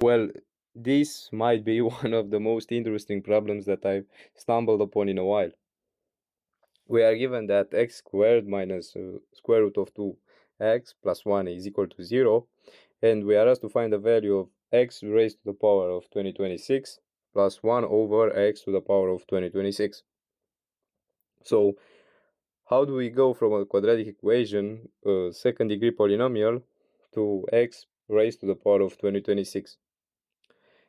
Well, this might be one of the most interesting problems that I've stumbled upon in a while. We are given that x squared minus square root of 2x plus 1 is equal to 0, and we are asked to find the value of x raised to the power of 2026 plus 1 over x to the power of 2026. So, how do we go from a quadratic equation, a second degree polynomial, to x raised to the power of 2026?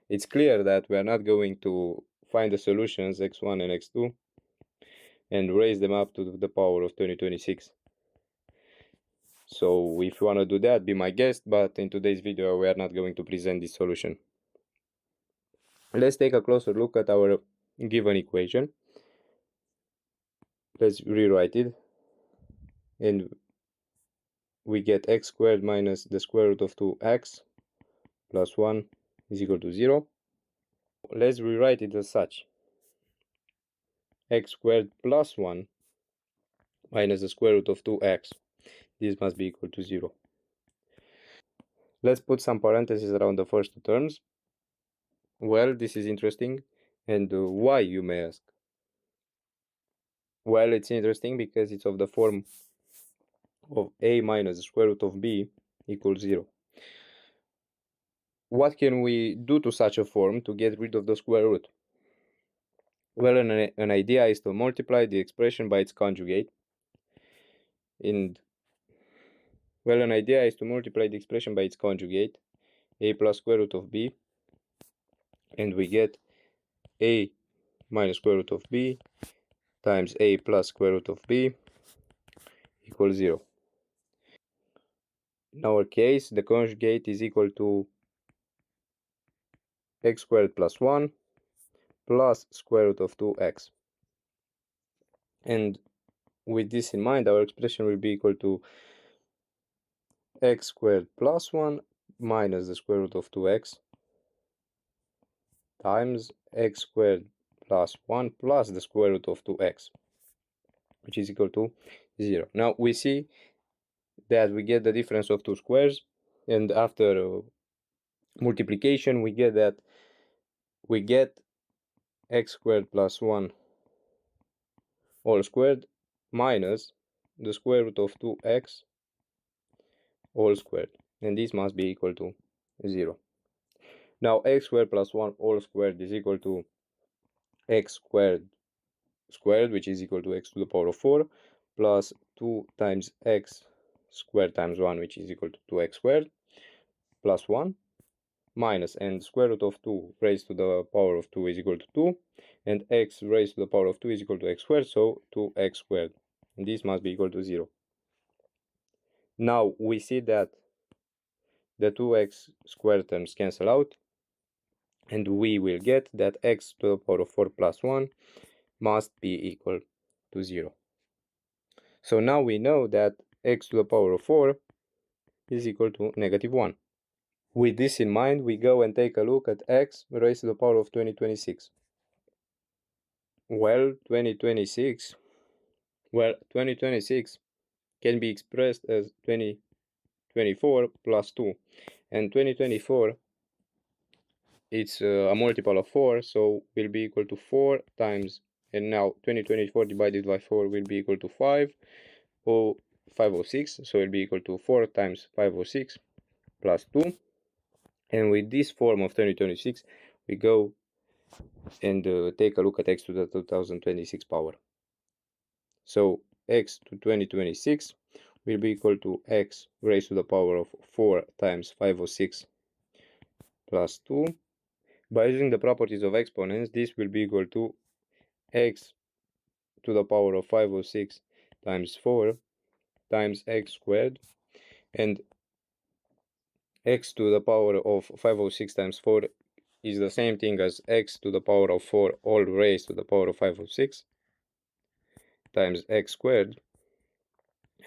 It's clear that we are not going to find the solutions x1 and x2 and raise them up to the power of 2026. So if you want to do that, be my guest, but in today's video we are not going to present this solution. Let's take a closer look at our given equation. Let's rewrite it, and we get x squared minus the square root of 2x plus 1 is equal to 0. Let's rewrite it as such. X squared plus 1 minus the square root of 2x. This must be equal to 0. Let's put some parentheses around the first two terms. Well, this is interesting. And why, you may ask? Well, it's interesting because it's of the form of a minus the square root of b equals 0. What can we do to such a form to get rid of the square root? Well, an idea is to multiply the expression by its conjugate. An idea is to multiply the expression by its conjugate, a plus square root of b, and we get a minus square root of b times a plus square root of b equals 0. In our case, the conjugate is equal to x squared plus 1 plus square root of 2x. And with this in mind, our expression will be equal to x squared plus 1 minus the square root of 2x times x squared plus 1 plus the square root of 2x, which is equal to 0. Now we see that we get the difference of two squares, and after multiplication we get x squared plus 1 all squared minus the square root of 2x all squared, and this must be equal to 0. Now x squared plus 1 all squared is equal to x squared squared, which is equal to x to the power of 4, plus 2 times x squared times 1, which is equal to 2x squared, plus 1, minus, and square root of 2 raised to the power of 2 is equal to 2, and x raised to the power of 2 is equal to x squared, so 2x squared, and this must be equal to 0. Now we see that the 2x squared terms cancel out, and we will get that x to the power of 4 plus 1 must be equal to 0. So now we know that x to the power of 4 is equal to negative 1. With this in mind, we go and take a look at x raised to the power of 2026. Well, 2026 can be expressed as 2024 plus 2. And 2024, it's a multiple of 4, so will be equal to 4 times, and now 2024 divided by 4 will be equal to 506, so it will be equal to 4 times 506 plus 2. And with this form of 2026, we go and take a look at x to the 2026 power. So x to 2026 will be equal to x raised to the power of 4 times 506 plus 2. By using the properties of exponents, this will be equal to x to the power of 506 times 4 times x squared, and x to the power of 506 times 4 is the same thing as x to the power of 4 all raised to the power of 506 times x squared,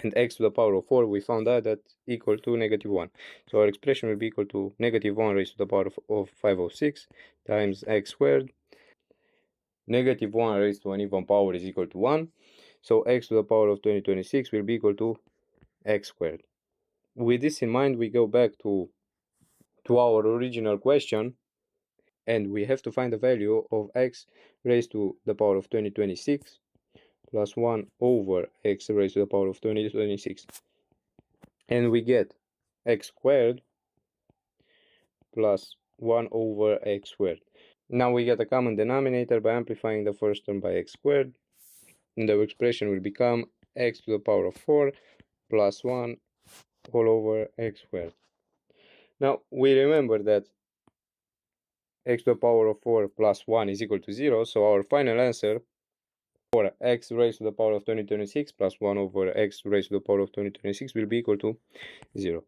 and x to the power of 4 we found out that equal to negative 1. So our expression will be equal to negative 1 raised to the power of 506 times x squared. Negative 1 raised to an even power is equal to 1. So x to the power of 2026 will be equal to x squared. With this in mind, we go back to to our original question, and we have to find the value of x raised to the power of 2026 plus 1 over x raised to the power of 2026. And we get x squared plus 1 over x squared. Now we get a common denominator by amplifying the first term by x squared, and the expression will become x to the power of 4 plus 1 all over x squared. Now we remember that x to the power of 4 plus 1 is equal to 0, so our final answer for x raised to the power of 2026 plus 1 over x raised to the power of 2026 will be equal to 0.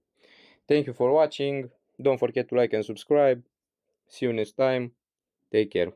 Thank you for watching. Don't forget to like and subscribe. See you next time. Take care.